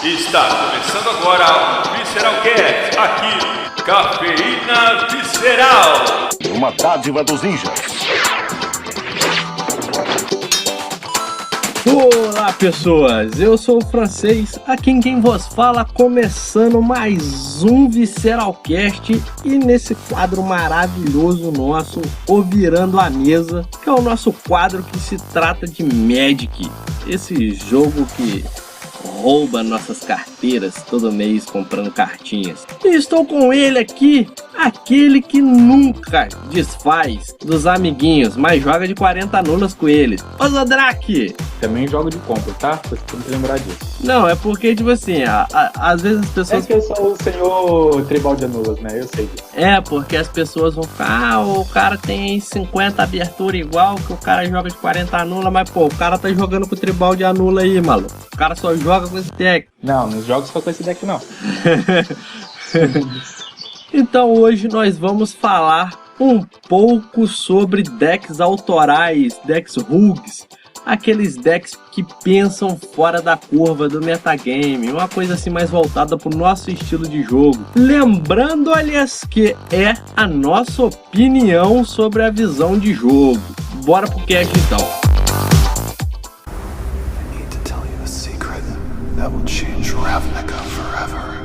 Está começando agora o Visceral Cast, aqui, Cafeína Visceral. Uma dádiva dos ninjas. Olá pessoas, eu sou o Francês, aqui quem vos fala, começando mais um Visceralcast e nesse quadro maravilhoso nosso, O Virando a Mesa, que é o nosso quadro que se trata de Magic, esse jogo que rouba nossas carteiras todo mês comprando cartinhas. E estou com ele aqui, aquele que nunca desfaz dos amiguinhos, mas joga de 40 nulas com eles. Ô Zodrak! Também jogo de compra, tá? Você tem que lembrar disso. Não, é porque, tipo assim, às vezes as pessoas... É que eu sou o senhor tribal de anulas, né? Eu sei disso. É, porque as pessoas vão ficar, o cara tem 50 abertura igual, que o cara joga de 40 anula, mas pô, o cara tá jogando com o tribal de anula aí, maluco. O cara só joga com esse deck. Não, não jogo só com esse deck, não. Então hoje nós vamos falar um pouco sobre decks autorais, decks rugs, aqueles decks que pensam fora da curva do metagame, uma coisa assim mais voltada para o nosso estilo de jogo. Lembrando, aliás, que é a nossa opinião sobre a visão de jogo. Bora pro cast então. I need to tell you a secret that will change Ravnica forever.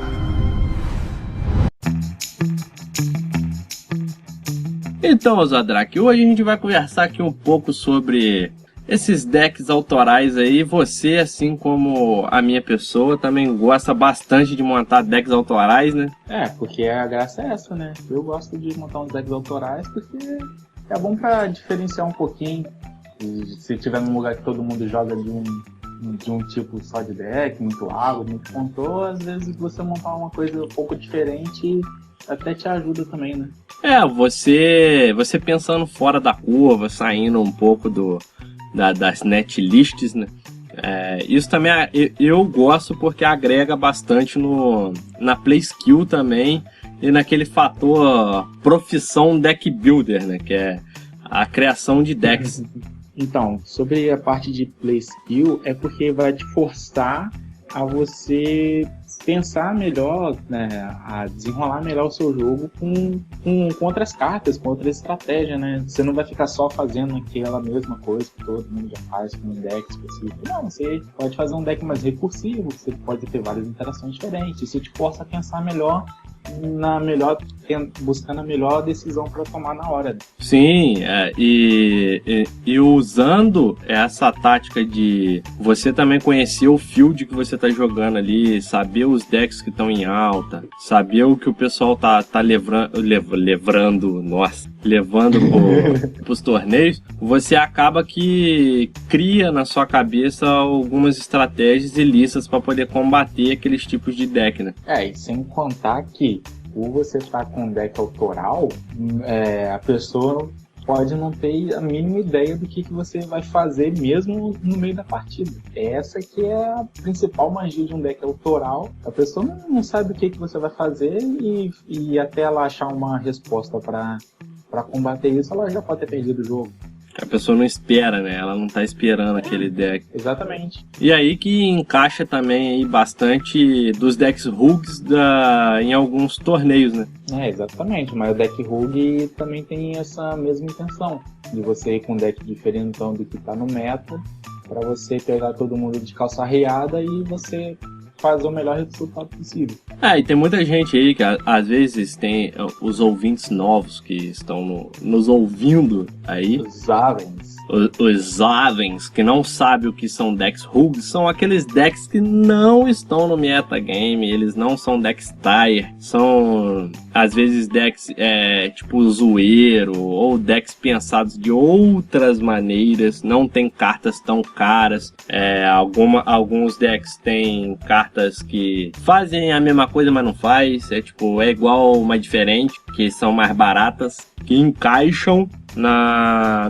Então, Zodrak, hoje a gente vai conversar aqui um pouco sobre esses decks autorais aí. Você, assim como a minha pessoa, também gosta bastante de montar decks autorais, né? É, porque a graça é essa, né? Eu gosto de montar uns decks autorais porque é bom pra diferenciar um pouquinho. E se tiver num lugar que todo mundo joga de um tipo só de deck, muito água, muito controle, às vezes você montar uma coisa um pouco diferente até te ajuda também, né? É, você pensando fora da curva, saindo um pouco das netlists, né? Isso também eu gosto porque agrega bastante na play skill também e naquele fator profissão deck builder, né? Que é a criação de decks. Então, sobre a parte de play skill, é porque vai te forçar a você pensar melhor, né, a desenrolar melhor o seu jogo com outras cartas, com outra estratégia, né? Você não vai ficar só fazendo aquela mesma coisa que todo mundo já faz com um deck específico. Não, você pode fazer um deck mais recursivo, você pode ter várias interações diferentes. Isso te força a pensar melhor buscando a melhor decisão para tomar na hora. Sim, e usando essa tática de você também conhecer o field que você tá jogando ali, saber os decks que estão em alta, saber o que o pessoal tá levando pros torneios, você acaba que cria na sua cabeça algumas estratégias e listas para poder combater aqueles tipos de deck, né? E sem contar que por você estar com um deck autoral, a pessoa pode não ter a mínima ideia do que você vai fazer mesmo no meio da partida. Essa que é a principal magia de um deck autoral. A pessoa não sabe o que você vai fazer e até ela achar uma resposta para combater isso, ela já pode ter perdido o jogo. A pessoa não espera, né? Ela não tá esperando aquele deck. Exatamente. E aí que encaixa também aí bastante dos decks rugs em alguns torneios, né? Exatamente. Mas o deck rug também tem essa mesma intenção. De você ir com um deck diferentão do que tá no meta, para você pegar todo mundo de calça arreada e você fazer o melhor resultado possível. E tem muita gente aí que às vezes tem os ouvintes novos que estão nos ouvindo aí. Os jovens. Os jovens que não sabem o que são decks rugs são aqueles decks que não estão no metagame, eles não são decks tier, são às vezes decks tipo zoeiro ou decks pensados de outras maneiras, não tem cartas tão caras, alguns decks têm cartas que fazem a mesma coisa, mas não faz, é igual, mas diferente, que são mais baratas, que encaixam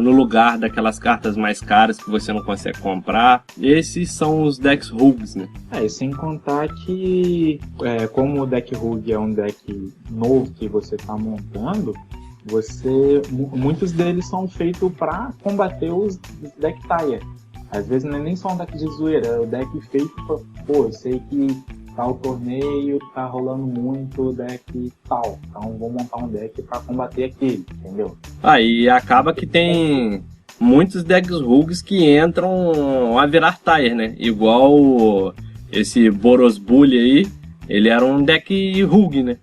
no lugar daquelas cartas mais caras que você não consegue comprar. Esses são os decks rugs, né? E sem contar que como o deck rug é um deck novo que você está montando, muitos deles são feitos para combater os deck tier. Às vezes não é nem só um deck de zoeira, é o deck feito pra, eu sei que tal torneio tá rolando muito deck tal, então vou montar um deck pra combater aquele, entendeu? E acaba que tem muitos decks rogues que entram a virar tire, né? Igual esse Boros Bully aí, ele era um deck rogue, né?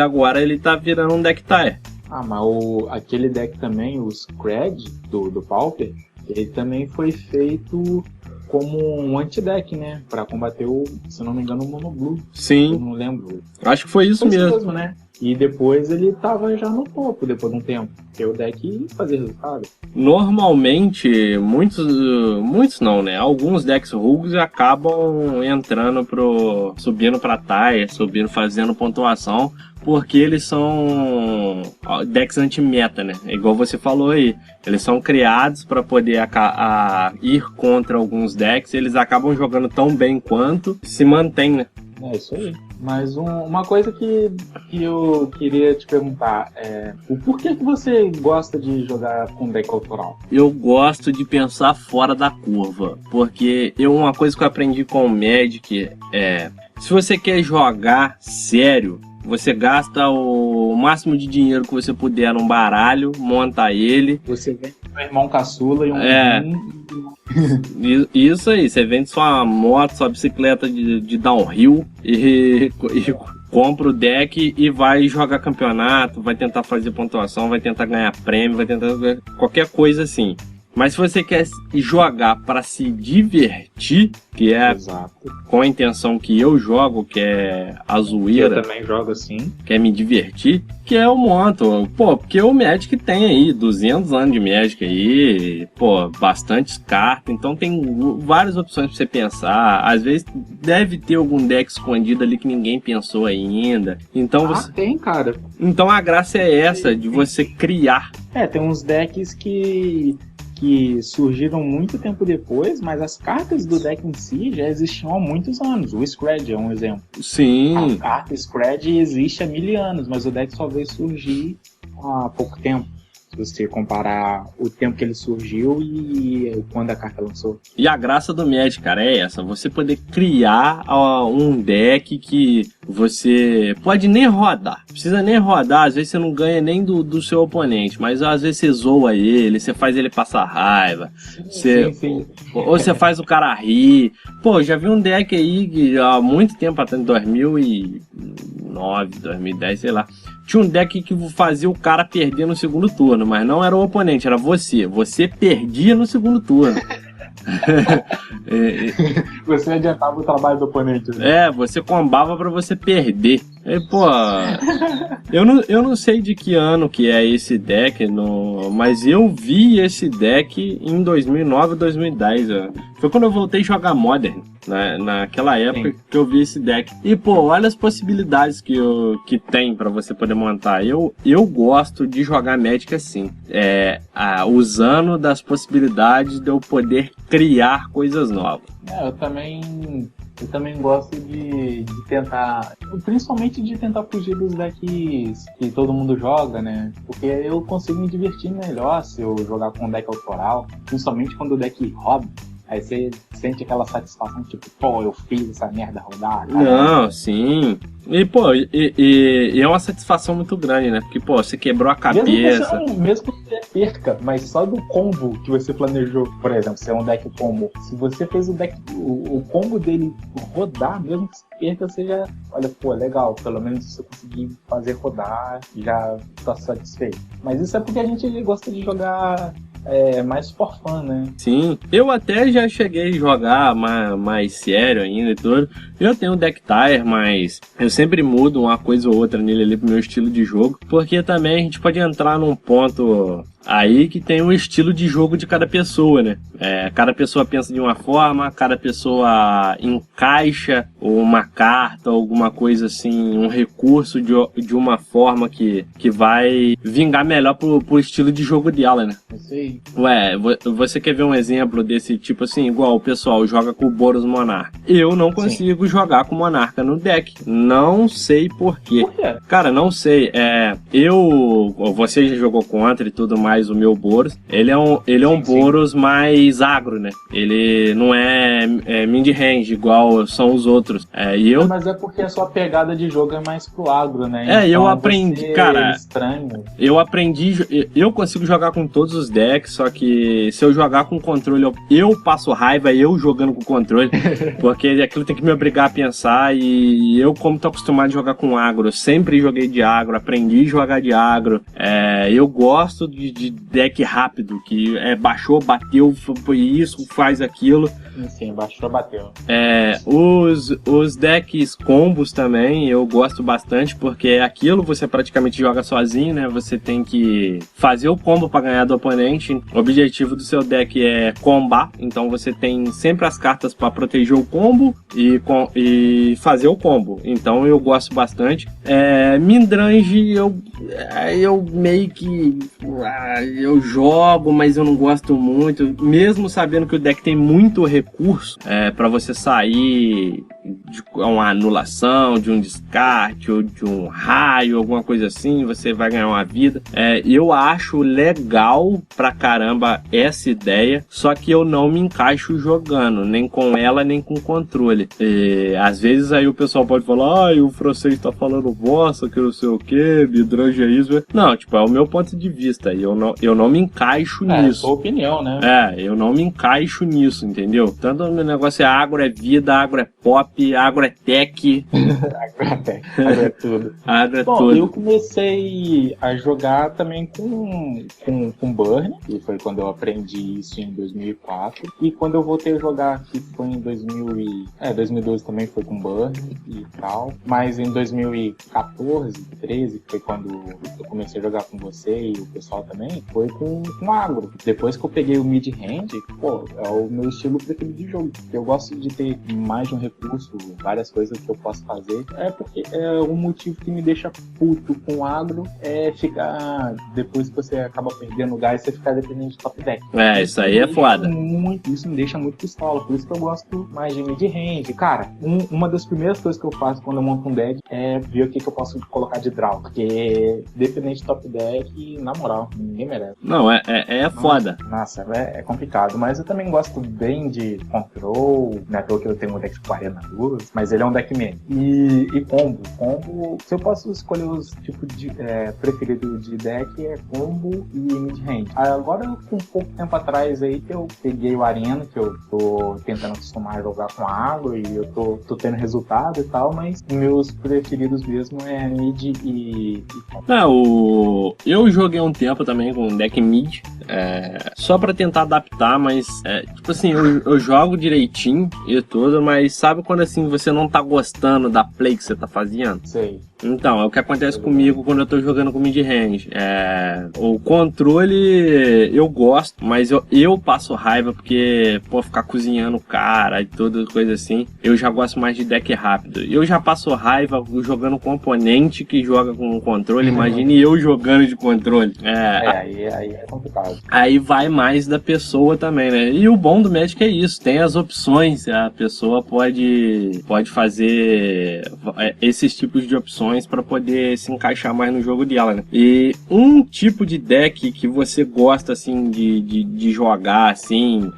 Agora ele tá virando um deck tire. Mas aquele deck também, o Scred do Pauper, ele também foi feito como um anti-deck, né? Pra combater se não me engano, o Mono Blue. Sim. Eu não lembro. Acho que foi isso mesmo. Né? E depois ele tava já no topo, depois de um tempo. Porque o deck fazia resultado. Normalmente, muitos não, né? Alguns decks rogues acabam subindo pra tire, fazendo pontuação, porque eles são decks anti-meta, né? Igual você falou aí. Eles são criados para poder ir contra alguns decks, eles acabam jogando tão bem quanto se mantém, né? É isso aí. Mas uma coisa que eu queria te perguntar é o porquê que você gosta de jogar com deck autoral? Eu gosto de pensar fora da curva, porque uma coisa que eu aprendi com o Magic é, se você quer jogar sério, você gasta o máximo de dinheiro que você puder num baralho, monta ele. Você vende um irmão caçula e um... Isso aí, você vende sua moto, sua bicicleta de downhill e compra o deck e vai jogar campeonato, vai tentar fazer pontuação, vai tentar ganhar prêmio, vai tentar qualquer coisa assim. Mas se você quer jogar para se divertir, que é Exato. Com a intenção que eu jogo, que é a zoeira. Eu também jogo assim. Que é me divertir, que é o monto. Porque o Magic tem aí 200 anos de Magic aí, bastantes cartas, então tem várias opções pra você pensar. Às vezes deve ter algum deck escondido ali que ninguém pensou ainda. Então tem, cara. Então a graça é essa, de você criar. Tem uns decks que surgiram muito tempo depois, mas as cartas do deck em si já existiam há muitos anos. O Scred é um exemplo. Sim. A carta Scred existe há 1000 anos, mas o deck só veio surgir há pouco tempo. Se você comparar o tempo que ele surgiu e quando a carta lançou. E a graça do Magic, cara, é essa. Você poder criar um deck que você pode nem rodar. Precisa nem rodar. Às vezes você não ganha nem do seu oponente. Mas às vezes você zoa ele, você faz ele passar raiva. Sim. Ou você faz o cara rir. Já vi um deck aí que há muito tempo atrás, 2009, 2010, sei lá. Tinha um deck que fazia o cara perder no segundo turno, mas não era o oponente, era você. Você perdia no segundo turno. Você adiantava o trabalho do oponente. Né? Você combava pra você perder. Eu não sei de que ano que é esse deck, mas eu vi esse deck em 2009, 2010. Foi quando eu voltei a jogar Modern, né? Naquela época. Sim. Que eu vi esse deck. E olha as possibilidades que tem pra você poder montar. Eu gosto de jogar Magic assim, usando das possibilidades de eu poder criar coisas novas. Eu também gosto de tentar, principalmente de tentar fugir dos decks que todo mundo joga, né? Porque eu consigo me divertir melhor se eu jogar com um deck autoral, principalmente quando o deck roda. Aí você sente aquela satisfação, tipo, eu fiz essa merda rodar. Cara. Não, sim. E é uma satisfação muito grande, né? Porque, você quebrou a cabeça. Mesmo que você perca, mas só do combo que você planejou, por exemplo, se é um deck combo, se você fez o deck, o combo dele rodar, mesmo que você perca, você já, olha, legal, pelo menos se eu conseguir fazer rodar, já tô satisfeito. Mas isso é porque a gente gosta de jogar mais for fun, né? Sim, eu até já cheguei a jogar mais sério ainda e tudo. Eu tenho um deck tire, mas eu sempre mudo uma coisa ou outra nele ali pro meu estilo de jogo, porque também a gente pode entrar num ponto aí que tem o estilo de jogo de cada pessoa, né? Cada pessoa pensa de uma forma, cada pessoa encaixa uma carta, alguma coisa assim, um recurso de uma forma que vai vingar melhor pro estilo de jogo dela, né? Sei. Você quer ver um exemplo desse tipo assim, igual o pessoal joga com o Boros Monarca. Eu não consigo jogar com Monarca no deck. Não sei por quê. Por quê? Cara, não sei. Você já jogou contra e tudo mais. mais o meu Boros. Ele é um Boros mais agro, né? Ele não é mid-range igual são os outros. Mas é porque a sua pegada de jogo é mais pro agro, né? Então eu você aprendi, é cara. Estranho. Eu consigo jogar com todos os decks, só que se eu jogar com controle, eu passo raiva eu jogando com controle, porque aquilo tem que me obrigar a pensar, e eu, como tô acostumado a jogar com agro, eu sempre joguei de agro, aprendi a jogar de agro, eu gosto de deck rápido, que baixou, bateu, foi isso, faz aquilo. Sim, baixou, bateu. Os decks combos também eu gosto bastante, porque aquilo você praticamente joga sozinho, né? Você tem que fazer o combo para ganhar do oponente. O objetivo do seu deck é combar, então você tem sempre as cartas para proteger o combo e fazer o combo. Então eu gosto bastante. Midrange eu meio que eu jogo, mas eu não gosto muito, mesmo sabendo que o deck tem muito recurso para você sair de uma anulação, de um descarte ou de um raio, alguma coisa assim, você vai ganhar uma vida. Eu acho legal pra caramba essa ideia, só que eu não me encaixo jogando, nem com ela, nem com controle. Às vezes aí o pessoal pode falar, o francês tá falando bosta, que não sei o que, midrange é isso. Não, tipo, é o meu ponto de vista, eu não me encaixo nisso. É sua opinião, né? Eu não me encaixo nisso, entendeu? Tanto o meu negócio é agro, é vida, agro é pop, agro é tech. Agro é tudo. Agro é Bom, tudo. eu comecei a jogar também com Burn, que foi quando eu aprendi isso em 2004. E quando eu voltei a jogar, que foi em 2012 também foi com Burn e tal. Mas em 2014, 13, que foi quando eu comecei a jogar com você e o pessoal também, foi com agro. Depois que eu peguei o mid-range, é o meu estilo preferido de jogo. Eu gosto de ter mais de um recurso, várias coisas que eu posso fazer. Porque um motivo que me deixa puto com agro é ficar, depois que você acaba perdendo o gás, você ficar dependendo de top deck. Isso aí é foda. Isso me deixa muito pistola, por isso que eu gosto mais de mid-range. Cara, uma das primeiras coisas que eu faço quando eu monto um deck é ver o que eu posso colocar de draw, porque dependente de top deck, na moral, ninguém merece. Não, é foda. Nossa, é complicado, mas eu também gosto bem de control, né, porque eu tenho um deck com arena duas, mas ele é um deck main. E combo, se eu posso escolher os tipos de preferido de deck, é combo e mid-range. Agora, com pouco tempo atrás aí, que eu peguei o arena, que eu tô tentando acostumar a jogar com água, e eu tô tendo resultado e tal, mas meus preferidos mesmo é mid e combo. Eu joguei um tempo também com deck mid, só pra tentar adaptar, mas tipo assim, eu jogo direitinho e tudo, mas sabe quando assim você não tá gostando da play que você tá fazendo? Sei. Então, é o que acontece comigo quando eu tô jogando com mid-range. O controle eu gosto, mas eu passo raiva porque, ficar cozinhando o cara e toda coisa assim, eu já gosto mais de deck rápido. Eu já passo raiva jogando com oponente que joga com controle, imagine eu jogando de controle. Aí é complicado. Aí vai mais da pessoa também, né? E o bom do Magic é isso, tem as opções, a pessoa pode fazer esses tipos de opções para poder se encaixar mais no jogo dela, né? E um tipo de deck que você gosta, assim, de jogar, assim,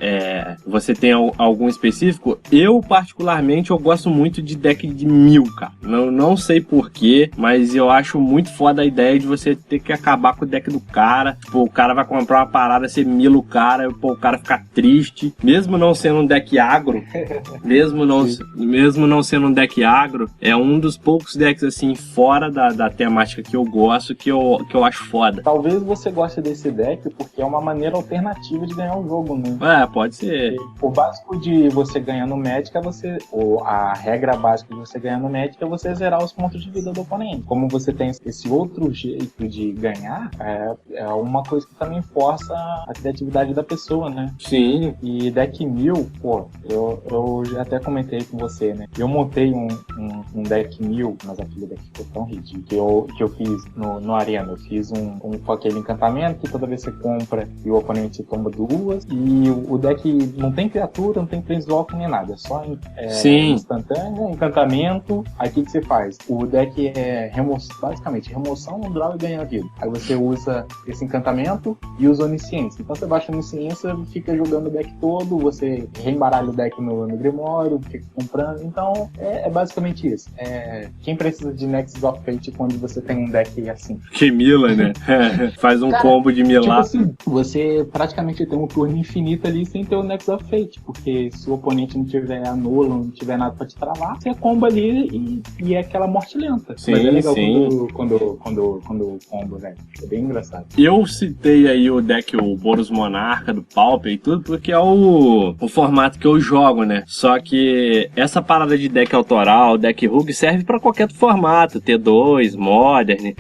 você tem algum específico? Eu, particularmente, eu gosto muito de deck de 1000, cara. Não sei porquê, mas eu acho muito foda a ideia de você ter que acabar com o deck do cara. Tipo, o cara vai comprar uma parada, você mila o cara, o cara ficar triste. Mesmo não sendo um deck agro, mesmo não sendo um deck agro, é um dos poucos decks, assim, fora da temática que eu gosto, que eu acho foda. Talvez você goste desse deck porque é uma maneira alternativa de ganhar o jogo, né? Pode ser. O básico de você ganhar no Magic a regra básica de você ganhar no Magic é você zerar os pontos de vida do oponente. Como você tem esse outro jeito de ganhar, é uma coisa que também força a criatividade da pessoa, né? Sim. E deck 1000, eu já até comentei com você, né? Eu montei um um deck 1000, mas aquele deck ficou tão ridículo que eu fiz no Arena. Eu fiz um com aquele encantamento que toda vez que você compra e o oponente toma 2, e o deck não tem criatura, não tem planeswalker nem nada, é só instantâneo, encantamento. Aí o que você faz? O deck é basicamente remoção, um draw e ganha vida. Aí você usa esse encantamento e usa onisciência. Então você baixa a onisciência, fica jogando o deck todo, você reembaralha o deck no Grimório, fica comprando. Então é basicamente isso. Quem precisa de Nexus of Fate quando você tem um deck assim? Que mila, né? Faz um combo de milar. Tipo assim, você praticamente tem um turno infinito ali sem ter o Nexus of Fate, porque se o oponente não tiver anula, não tiver nada pra te travar, você comba ali e é aquela morte lenta. Sim, mas é legal sim. quando combo, velho. É bem engraçado. Eu citei aí o deck, o Boros Monarca do Pauper e tudo, porque é o formato que eu jogo, né? Só que essa parada de deck autoral, deck Rogue, serve pra qualquer formato, T2, Modern,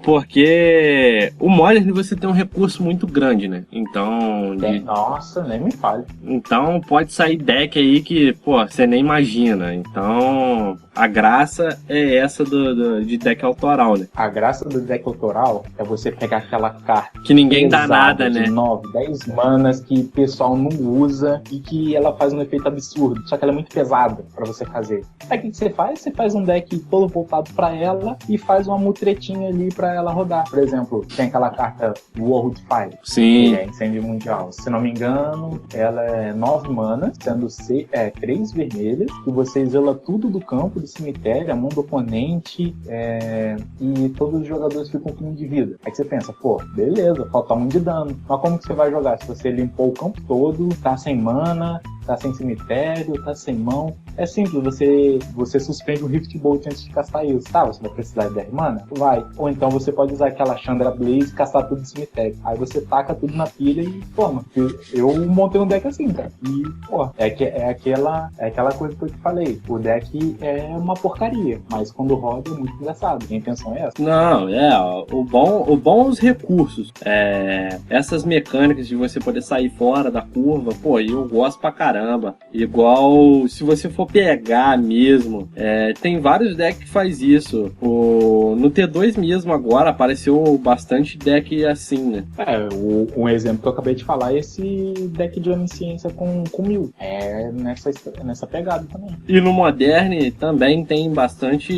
porque o Modern você tem um recurso muito grande, né? Então... Nossa, nem me fale. Então pode sair deck aí que, pô, você nem imagina. Então a graça é essa de deck autoral, né? A graça do deck autoral é você pegar aquela carta que ninguém dá nada, de né? 9, 10 manas que o pessoal não usa e que ela faz um efeito absurdo, só que ela é muito pesada pra você fazer. Aí o que você faz? Você faz um deck todo voltado pra ela e faz uma mutretinha ali pra ela rodar. Por exemplo, tem aquela carta War with Fire, Sim. que é Incêndio Mundial. Se não me engano, ela é 9 manas, sendo 3 vermelhas, e você exila tudo do campo, do cemitério, a mão do oponente, e todos os jogadores ficam com 1 de vida. Aí você pensa, pô, beleza, falta 1 de dano. Mas como que você vai jogar? Se você limpou o campo todo, tá sem mana, tá sem cemitério, tá sem mão. É simples, você suspende o Rift Bolt antes de castar isso. Tá, você vai precisar de 10 mana? Vai. Ou então você pode usar aquela Chandra Blaze e castar tudo no cemitério. Aí você taca tudo na pilha e toma. Eu montei um deck assim, cara. E, pô, é aquela coisa que eu te falei. O deck é uma porcaria, mas quando roda é muito engraçado. Minha intenção é essa. Não, o bom os recursos. Essas mecânicas de você poder sair fora da curva, pô, eu gosto pra caramba. Igual, se você for pegar mesmo, tem vários decks que faz isso. No T2 mesmo agora apareceu bastante deck assim, né? Um exemplo que eu acabei de falar é esse deck de onisciência com 1000. É nessa pegada também. E no Modern também tem bastante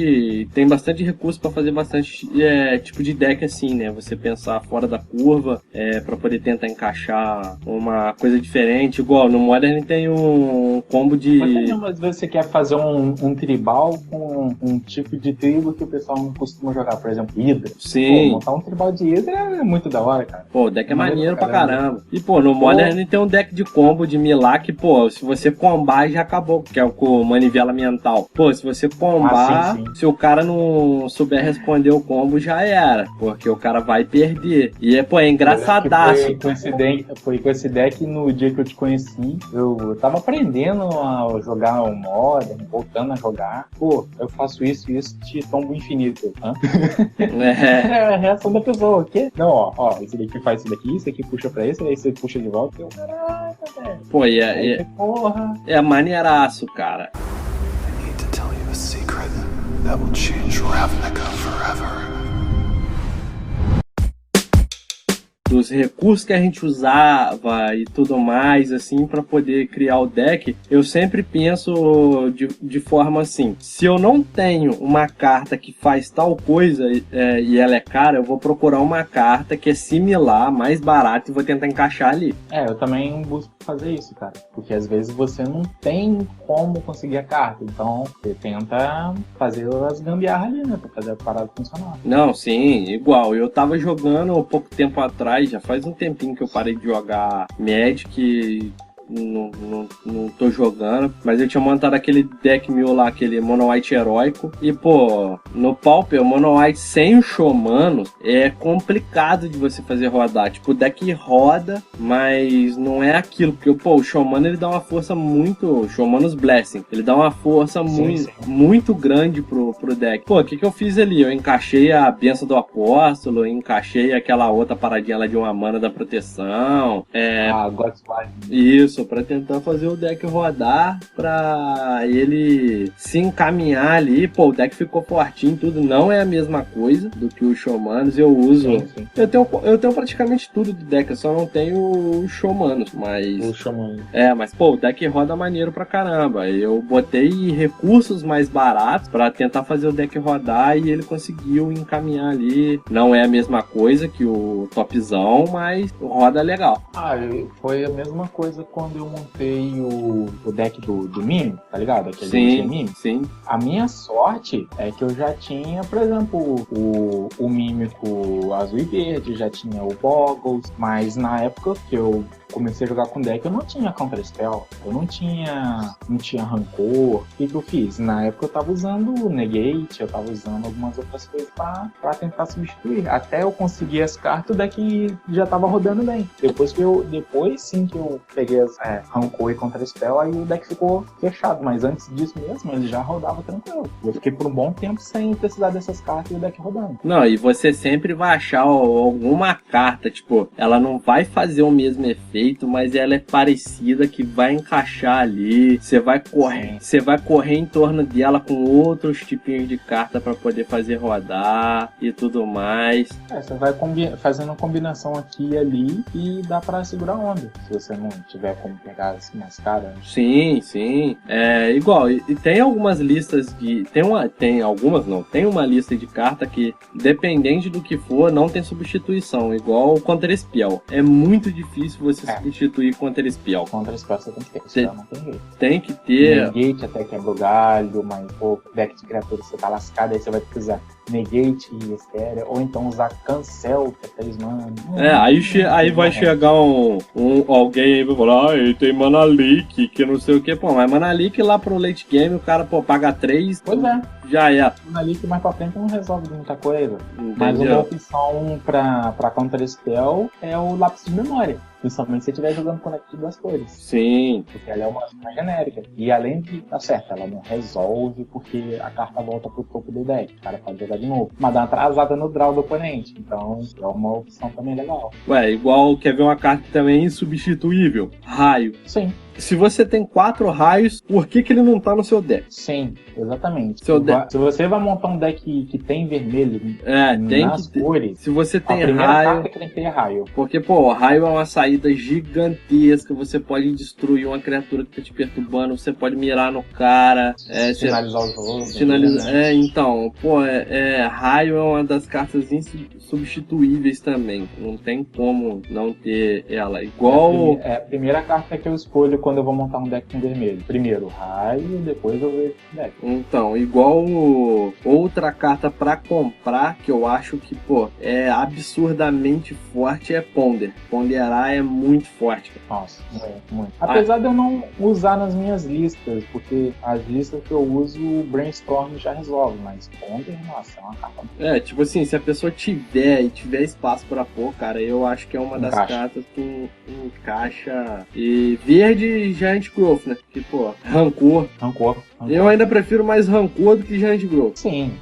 recurso pra fazer bastante tipo de deck assim, né? Você pensar fora da curva pra poder tentar encaixar uma coisa diferente. Igual no Modern tem um combo de... Mas você quer fazer um tribal com um tipo de tribo que o pessoal não costuma jogar, por exemplo, Hydra. Sim. Pô, montar um tribal de Hydra é muito da hora, cara. Pô, o deck é maneiro pra caramba. E, pô, no Modern tem um deck de combo de Milá que, pô, se você combar já acabou, que é o Manivela Mental. Pô, se você combar, sim. se o cara não souber responder o combo, já era. Porque o cara vai perder. E, pô, é engraçadaço. Foi com esse deck no dia que eu te conheci. Eu tava aprendendo a jogar o Modern, voltando a jogar. Pô, eu faço isso e isso, te tombo infinito. É a reação da pessoa, o quê? Não, ó, esse daqui faz isso daqui, esse aqui puxa pra esse, aí você puxa de volta. Eu, caraca, velho. Pô, porra. É maneiraço, cara. I need to tell you a secret that will change Ravnica forever. Dos recursos que a gente usava e tudo mais, assim, para poder criar o deck, eu sempre penso de forma assim: se eu não tenho uma carta que faz tal coisa e ela é cara, eu vou procurar uma carta que é similar, mais barata, e vou tentar encaixar ali. Eu também busco fazer isso, cara, porque às vezes você não tem como conseguir a carta, então você tenta fazer as gambiarras ali, né, pra fazer a parada funcionar. Não, sim, igual, eu tava jogando pouco tempo atrás, já faz um tempinho que eu parei de jogar Magic, não tô jogando, mas eu tinha montado aquele deck 1000 lá, aquele Mono White heróico, e pô, no Pauper, o Mono White sem o Showmano é complicado de você fazer rodar, tipo, o deck roda, mas não é aquilo, porque pô, o Showmano ele dá uma força muito, Showmanos Blessing, ele dá uma força muito grande pro deck. Pô, o que eu fiz ali? Eu encaixei a Benção do Apóstolo, encaixei aquela outra paradinha lá de uma mana da proteção, God's Life. Isso, isso, pra tentar fazer o deck rodar, pra ele se encaminhar ali. Pô, o deck ficou fortinho, tudo. Não é a mesma coisa do que os Showmanos. Eu uso. Sim. Eu tenho praticamente tudo do deck, eu só não tenho os Showmanos, mas. O Shaman. Mas pô, o deck roda maneiro pra caramba. Eu botei recursos mais baratos pra tentar fazer o deck rodar e ele conseguiu encaminhar ali. Não é a mesma coisa que o topzão, mas roda legal. Foi a mesma coisa quando eu montei o deck do Mime, tá ligado? Aquele Mime. Sim. A minha sorte é que eu já tinha, por exemplo, o Mímico azul e verde, já tinha o Boggles, mas na época que eu comecei a jogar com deck, eu não tinha Counter Spell, eu não tinha Rancor. O que eu fiz? Na época eu tava usando o Negate, eu tava usando algumas outras coisas pra tentar substituir. Até eu conseguir as cartas, o deck já tava rodando bem. Depois sim que eu peguei as Rancor e Counter Spell, aí o deck ficou fechado, mas antes disso mesmo, ele já rodava tranquilo. Eu fiquei por um bom tempo sem precisar dessas cartas e o deck rodando. Não, e você sempre vai achar alguma carta, tipo, ela não vai fazer o mesmo efeito, mas ela é parecida, que vai encaixar ali. Você vai correr em torno dela com outros tipinhos de carta para poder fazer rodar e tudo mais. Você vai fazendo combinação aqui e ali e dá para segurar a onda, se você não tiver como pegar as mais caras. Sim. Igual, e tem algumas listas de... Tem uma lista de carta que, dependente do que for, não tem substituição, igual o Counter Spell. É muito difícil você substituir Counter Spell. Counter Spell você tem que ter, não tem jeito. Tem que ter... Negate até quebra o galho, mas deck de criatura você tá lascado, aí você vai precisar Negate e Estéria, ou então usar Cancel, que é 3 mana. Aí vai chegar alguém e vai falar, ele tem Mana Leak, que não sei o que. Pô, mas Mana Leak lá pro late game, o cara, paga 3. Pois é. Já é. Mana Leak mais pra frente não resolve muita coisa. Entendeu? Mas uma opção pra Counter Spell é o lápis de memória. Principalmente se você estiver jogando Connect de 2 cores. Sim. Porque ela é uma genérica. E além de tá certo, ela não resolve porque a carta volta pro topo do deck. O cara pode jogar de novo. Mas dá uma atrasada no draw do oponente. Então é uma opção também legal. Igual quer ver uma carta também insubstituível? Raio. Sim. Se você tem 4 raios, por que ele não tá no seu deck? Sim, exatamente. Se você vai montar um deck que tem vermelho nas cores, se você tem a primeira raio, carta que tem que ter raio. Porque, raio é uma saída gigantesca. Você pode destruir uma criatura que tá te perturbando, você pode mirar no cara. Finalizar o jogo. Então, raio é uma das cartas insubstituíveis também. Não tem como não ter ela. Igual... É a primeira carta que eu escolho quando eu vou montar um deck com vermelho. Primeiro raio, depois eu vejo o deck. Então, igual outra carta pra comprar, que eu acho que, é absurdamente forte, é Ponder. Ponderar é muito forte. Nossa, muito. Apesar de eu não usar nas minhas listas, porque as listas que eu uso, o Brainstorm já resolve, mas Ponder, nossa, é uma carta. Tipo assim, se a pessoa tiver espaço pra pôr, cara, eu acho que é uma das cartas que encaixa. E verde Giant Growth, né? Que, Rancor. Eu ainda prefiro mais Rancor do que Giant Growth. Sim,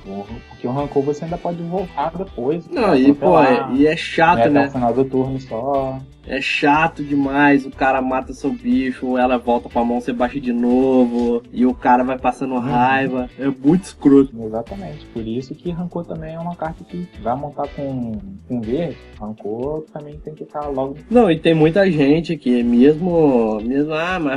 porque o Rancor você ainda pode voltar depois. Não, e é chato, né? Até o final do turno só. É chato demais, o cara mata seu bicho, ela volta pra mão, você baixa de novo, e o cara vai passando raiva. É muito escroto. Exatamente, por isso que Rancor também é uma carta que vai montar com verde. Rancor também tem que estar logo. Não, e tem muita gente que mesmo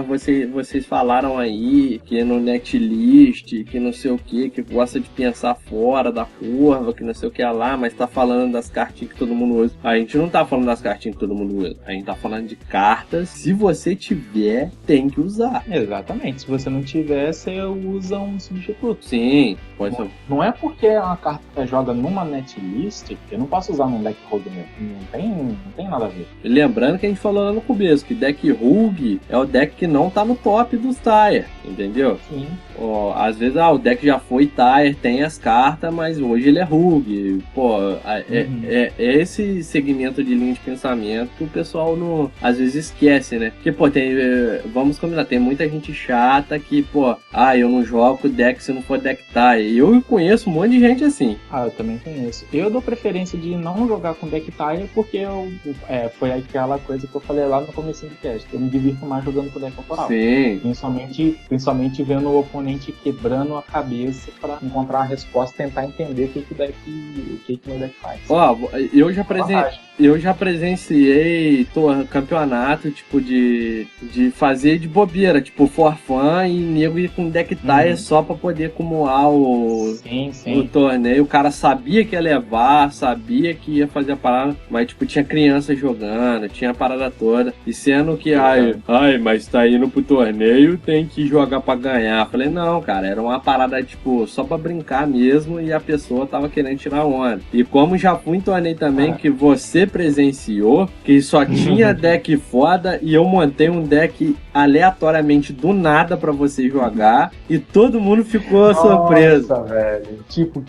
mas vocês falaram aí que no netlist, que não sei o que gosta de pensar fora da curva, que não sei o que lá, mas tá falando das cartinhas que todo mundo usa. A gente não tá falando das cartinhas que todo mundo usa. A gente tá falando de cartas. Se você tiver, tem que usar. Exatamente. Se você não tiver, você usa um substituto. Sim, pode ser. Não é porque é uma carta que joga numa netlist que eu não posso usar num deck rogue meu. Não tem nada a ver. Lembrando que a gente falou lá no começo que deck rogue é o deck que não tá no top dos tier, entendeu? Sim. Às vezes o deck já foi tier, tem as cartas, mas hoje ele é Rogue. Pô, é esse segmento de linha de pensamento que o pessoal não, às vezes esquece, né? Porque, pô, vamos combinar, tem muita gente chata que, pô, eu não jogo deck se não for deck tie. Eu conheço um monte de gente assim. Eu também conheço. Eu dou preferência de não jogar com deck tie porque foi aquela coisa que eu falei lá no começo do cast. Eu me divirto mais jogando com deck autoral. Sim. Principalmente vendo o oponente quebrando a cabeça pra encontrar a resposta, tentar entender o que o meu deck faz. Ó, eu já presenciei campeonato, tipo, de fazer de bobeira, tipo, for fun, e nego ir com deck tie só pra poder acumular o torneio. O cara sabia que ia levar, sabia que ia fazer a parada, mas, tipo, tinha criança jogando, tinha a parada toda, e sendo que, mas tá indo pro torneio, tem que jogar pra ganhar. Falei, não, cara, era uma parada, tipo, só pra brincar mesmo, e a pessoa tava querendo tirar onda. E como já fui em torneio também, que você presenciou, que só tinha deck foda, e eu montei um deck aleatoriamente do nada pra você jogar, e todo mundo ficou surpreso. Nossa, velho. Tipo,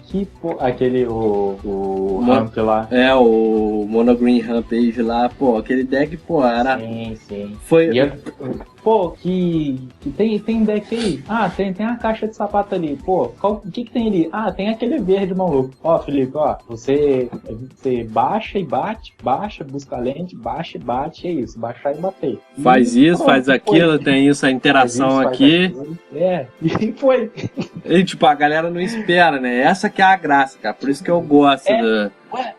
aquele, o Ramp lá. O Monogreen Rampage lá, pô, aquele deck, pô, era... Sim. Foi... Pô, que tem deck aí. Tem a caixa de sapato ali. Pô, o que tem ali? Tem aquele verde maluco. Ó, Felipe, você baixa e bate, busca a lente, baixa e bate, é isso, baixar e bater. Faz isso, faz aquilo, tem isso, a interação aqui. E foi. E tipo, a galera não espera, né? Essa que é a graça, cara, por isso que eu gosto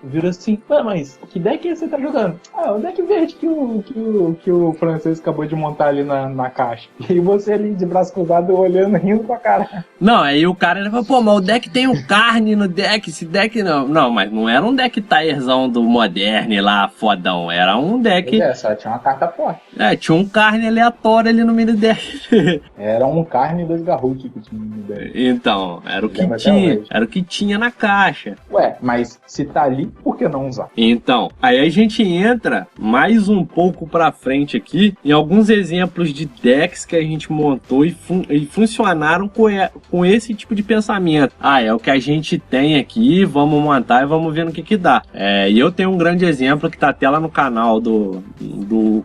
virou assim, mas que deck você tá jogando? O deck verde que o francês acabou de montar ali na caixa. E você ali de braço cruzado olhando, rindo com a cara. Não, aí o cara ele falou, pô, mas o deck tem um carne no deck, esse deck não. Não, mas não era um deck tierzão do Modern lá, fodão. Era um deck... só tinha uma carta forte. Tinha um carne aleatório ali no meio do deck. Era um carne e 2 Garruk que tinha no deck. Então, era o que tinha. Era o que tinha na caixa. Mas se tá ali, por que não usar? Então, aí a gente entra mais um pouco pra frente aqui em alguns exemplos de decks que a gente montou e funcionaram com esse tipo de pensamento. É o que a gente tem aqui, vamos montar e vamos ver no que dá. E eu tenho um grande exemplo que tá até lá no canal do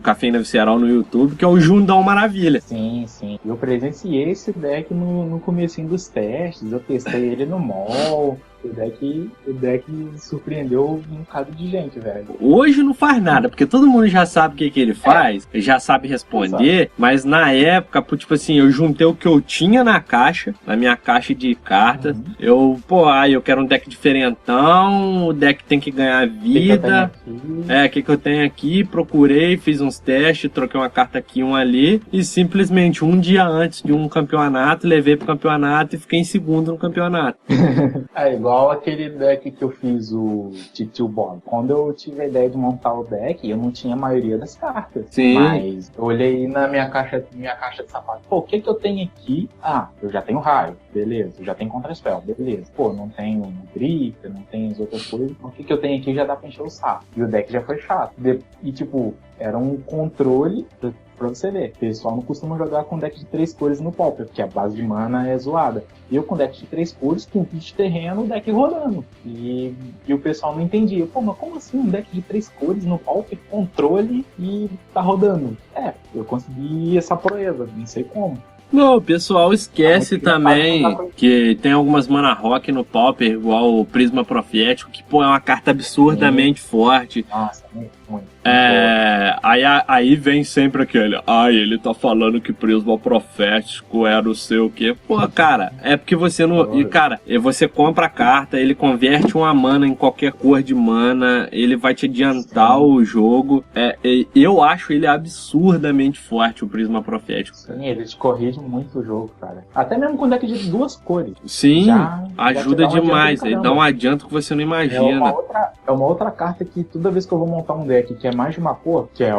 Cafeína Visceral no YouTube, que é o Jundão Maravilha. Sim. Eu presenciei esse deck no comecinho dos testes, eu testei ele no mall. O deck surpreendeu um bocado de gente, velho. Hoje não faz nada, porque todo mundo já sabe o que ele faz, já sabe responder, mas na época, tipo assim, eu juntei o que eu tinha na minha caixa de cartas. Eu quero um deck diferentão, o deck tem que ganhar vida. O que eu tenho aqui? Procurei, fiz uns testes, troquei uma carta aqui, uma ali, e simplesmente um dia antes de um campeonato, levei pro campeonato e fiquei em segundo no campeonato. Igual aquele deck que eu fiz, o Titio Bomb. Quando eu tive a ideia de montar o deck, eu não tinha a maioria das cartas. Sim. Mas eu olhei na minha caixa de sapato. Pô, o que eu tenho aqui? Eu já tenho raio. Beleza. Eu já tenho Contra-Spell. Beleza. Pô, não tenho Grifter, não tenho as outras coisas. O que eu tenho aqui já dá pra encher o saco. E o deck já foi chato. E tipo, era um controle... Pra você ver, o pessoal não costuma jogar com deck de 3 cores no Pauper, porque a base de mana é zoada. Eu com deck de 3 cores, com kit de terreno, o deck rodando. E o pessoal não entendia. Pô, mas como assim um deck de 3 cores no Pauper, controle e tá rodando? Eu consegui essa proeza, não sei como. Não, o pessoal esquece também que tem algumas mana rock no Pauper, igual o Prisma Profético, que é uma carta absurdamente forte. Nossa, muito. Aí vem sempre aquele, ele tá falando que Prisma Profético era o seu quê? Pô, cara, é porque você não... E, cara, você compra a carta, ele converte uma mana em qualquer cor de mana, ele vai te adiantar o jogo. Eu acho ele absurdamente forte, o Prisma Profético. Sim, ele te corrige muito o jogo, cara. Até mesmo com deck de 2 cores. Sim, ajuda demais. Ele dá um adianto que você não imagina. É uma outra carta que toda vez que eu vou montar um deck que é mais de uma cor, que é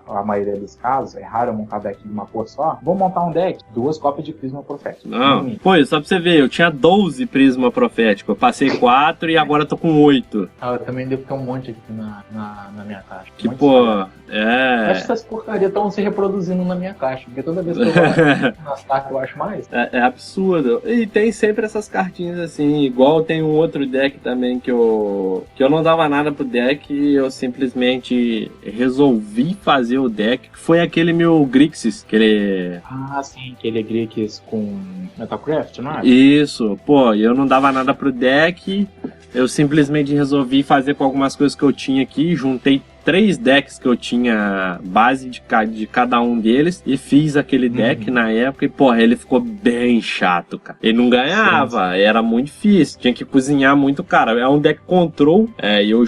a maioria dos casos, é raro eu montar deck de uma cor só, vou montar um deck, 2 cópias de Prisma Profético. Não, pô, só pra você ver, eu tinha 12 Prisma Profético, eu passei 4 e agora tô com 8. Eu também devo ter um monte aqui na minha caixa. Que, um pô, Acho que essas porcarias estão se reproduzindo na minha caixa, porque toda vez que eu olho nas cartas eu acho mais. É absurdo. E tem sempre essas cartinhas assim, igual tem um outro deck também que eu não dava nada pro deck e eu simplesmente resolvi fazer o deck, que foi aquele meu Grixis, que ele... Ah, sim, aquele Grixis com Metalcraft, não é? Isso, pô, eu não dava nada pro deck, eu simplesmente resolvi fazer com algumas coisas que eu tinha aqui, juntei 3 decks que eu tinha base de cada um deles e fiz aquele deck na época e, porra, ele ficou bem chato, cara. Ele não ganhava, era muito difícil, tinha que cozinhar muito, cara. É um deck control, e eu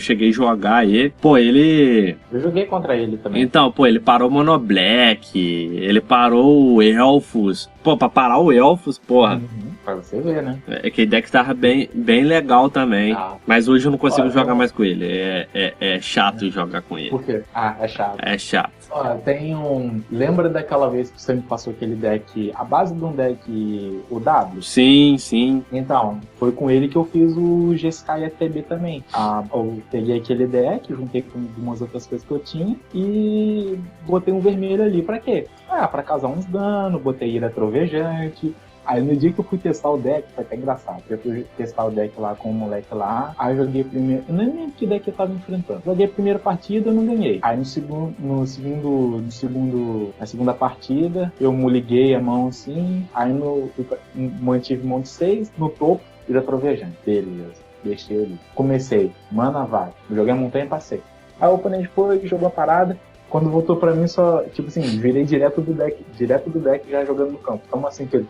cheguei a jogar ele. Pô, ele... Eu joguei contra ele também. Então, pô, ele parou o Mono Black, ele parou o Elfos. Pô, pra parar o Elfos, porra. Pra você ver, né? Aquele deck tava bem legal também. Mas hoje eu não consigo jogar mais com ele. É chato jogar com ele. Por quê? É chato. É chato. Tem Lembra daquela vez que você me passou aquele deck, a base de um deck, o W? Sim, sim. Então, foi com ele que eu fiz o G-Sky FTB também. Eu peguei aquele deck, juntei com algumas outras coisas que eu tinha e botei um vermelho ali. Pra quê? Pra causar uns danos, botei ira trovejante. Aí no dia que eu fui testar o deck, foi até engraçado, eu fui testar o deck lá com o moleque lá, aí eu joguei primeiro, eu nem lembro que deck eu tava enfrentando. Joguei a primeira partida, eu não ganhei. Aí na segunda partida, eu muliguei a mão assim, aí mantive mão de 6, no topo, ira trovejante. Beleza, deixei ali. Comecei, mana vai, joguei a montanha e passei. Aí o oponente foi, jogou a parada. Quando voltou pra mim, só, tipo assim, virei direto do deck já jogando no campo. Então assim, que ele...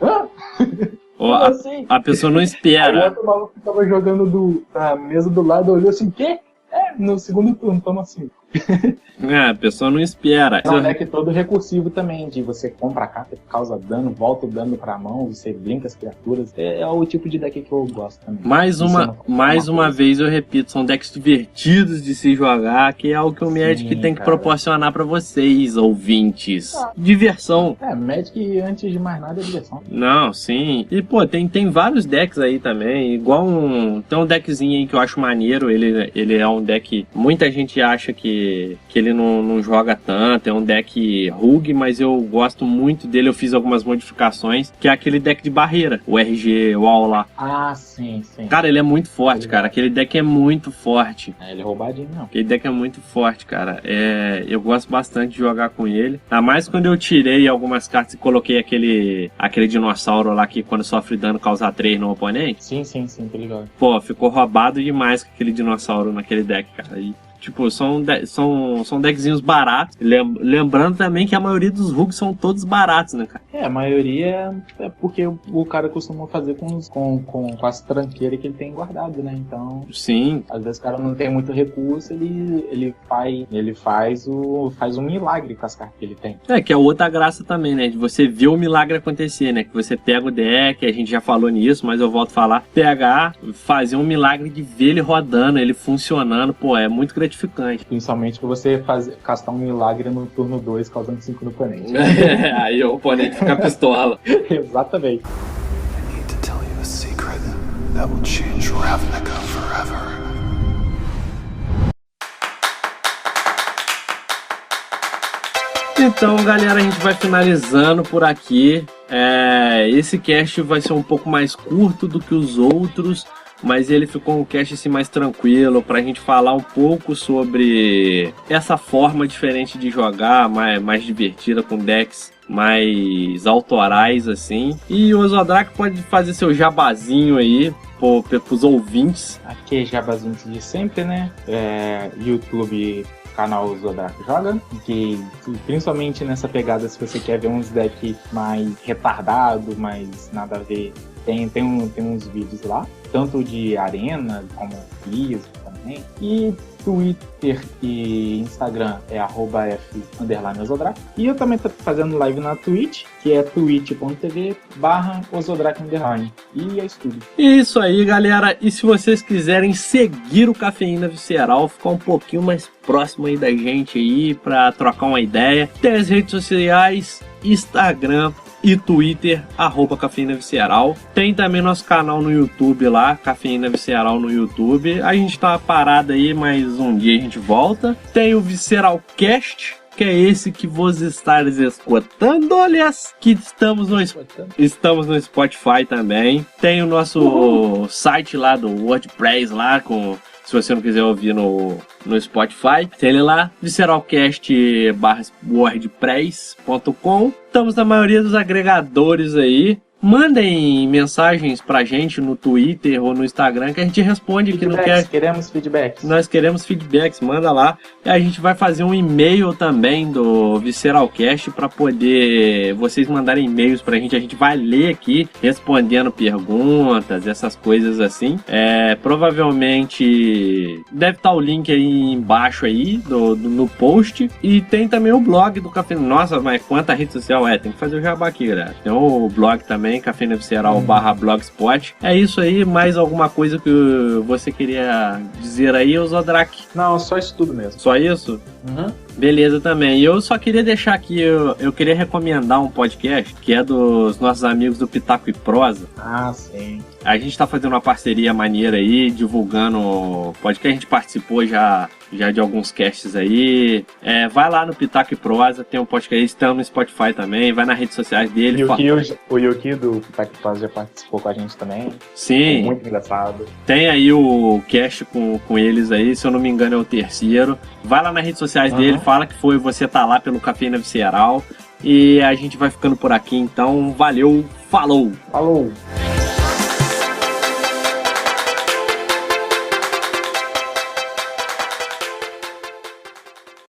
assim? A pessoa não espera. Aí o outro maluco que tava jogando na mesa do lado olhou assim, quê? No segundo turno, toma assim. A pessoa não espera. É um deck todo recursivo também, de você compra a carta que causa dano, volta o dano pra mão, você brinca as criaturas. É o tipo de deck que eu gosto também. Mais uma vez eu repito, são decks divertidos de se jogar, que é o que o Magic tem que proporcionar pra vocês, ouvintes. Diversão. Magic, antes de mais nada, é diversão. Não, sim. E, pô, tem vários decks aí também, igual tem um deckzinho aí que eu acho maneiro, ele é um deck, muita gente acha que ele não joga tanto, é um deck Rogue, mas eu gosto muito dele, eu fiz algumas modificações, que é aquele deck de barreira, o RG Wall lá. Sim. Cara, ele é muito forte, cara, aquele deck é muito forte. Ele é roubadinho, não. Aquele deck é muito forte, cara, eu gosto bastante de jogar com ele, ainda mais quando eu tirei algumas cartas e coloquei aquele dinossauro lá que quando sofre dano causa 3 no oponente. Sim, tô ligado. Pô, ficou roubado demais com aquele dinossauro naquele deck, cara, tipo, são deckzinhos baratos. Lembrando também que a maioria dos rugs são todos baratos, né, cara? A maioria é porque o cara costuma fazer com as tranqueiras que ele tem guardado, né? Então, sim. Às vezes o cara não tem muito recurso, ele faz um milagre com as cartas que ele tem. Que é outra graça também, né? De você ver o milagre acontecer, né? Que você pega o deck, a gente já falou nisso, mas eu volto a falar. Pegar, fazer um milagre de ver ele rodando, ele funcionando, pô, é muito gratificante. Principalmente pra você castar um milagre no turno 2, causando 5 no oponente. Aí o oponente fica pistola. Exatamente. I need to tell you a secret that will change Ravnica forever. Então, galera, a gente vai finalizando por aqui. Esse cast vai ser um pouco mais curto do que os outros, mas ele ficou um cast assim mais tranquilo pra gente falar um pouco sobre essa forma diferente de jogar, mais divertida, com decks mais autorais assim. E o Ozodrak pode fazer seu jabazinho aí pros ouvintes. Aqui é jabazinho de sempre, né? YouTube, canal Zodrak Joga, que principalmente nessa pegada, se você quer ver uns decks mais retardado, mais nada a ver, tem uns vídeos lá. tanto de arena como piso também. E Twitter e Instagram é @f_osodrak. E eu também tô fazendo live na Twitch, que é twitch.tv/osodrak_. E é isso tudo. Isso aí, galera. E se vocês quiserem seguir o Cafeína Visceral, ficar um pouquinho mais próximo aí da gente aí, pra trocar uma ideia, tem as redes sociais, Instagram e Twitter, @Cafeína Visceral. Tem também nosso canal no YouTube lá, Cafeína Visceral no YouTube. A gente tá parado aí, mas um dia a gente volta. Tem o Visceralcast, que é esse que vos estares escutando, aliás, que estamos no Spotify também. Tem o nosso site lá do WordPress lá, se você não quiser ouvir no Spotify, tem ele lá, visceralcast.wordpress.com. Estamos na maioria dos agregadores aí. Mandem mensagens pra gente no Twitter ou no Instagram que a gente responde. Que não quer. Queremos feedbacks. Nós queremos feedbacks, manda lá. E a gente vai fazer um e-mail também do Visceralcast para poder vocês mandarem e-mails pra gente. A gente vai ler aqui, respondendo perguntas, essas coisas assim. Provavelmente deve estar o link aí embaixo aí no post. E tem também o blog do Café. Nossa, mas quanta rede social tem que fazer o jabá aqui, galera. Tem o blog também, cafeinavisceral.blogspot. É isso aí, mais alguma coisa que você queria dizer aí, Osodrak? Não, só isso tudo mesmo. Só isso? Uhum. Beleza também. E eu só queria deixar aqui, eu queria recomendar um podcast que é dos nossos amigos do Pitaco e Prosa. Ah, sim. A gente tá fazendo uma parceria maneira aí, divulgando o podcast. A gente participou já de alguns casts aí. Vai lá no Pitaco e Prosa, tem um podcast, estamos no Spotify também, vai nas redes sociais dele. O Yuki do Pitaco e Prosa já participou com a gente também. Sim. Foi muito engraçado. Tem aí o cast com eles aí, se eu não me engano é o terceiro. Vai lá nas redes sociais dele, fala que você tá lá pelo Cafeína Visceral. E a gente vai ficando por aqui, então valeu, falou! Falou!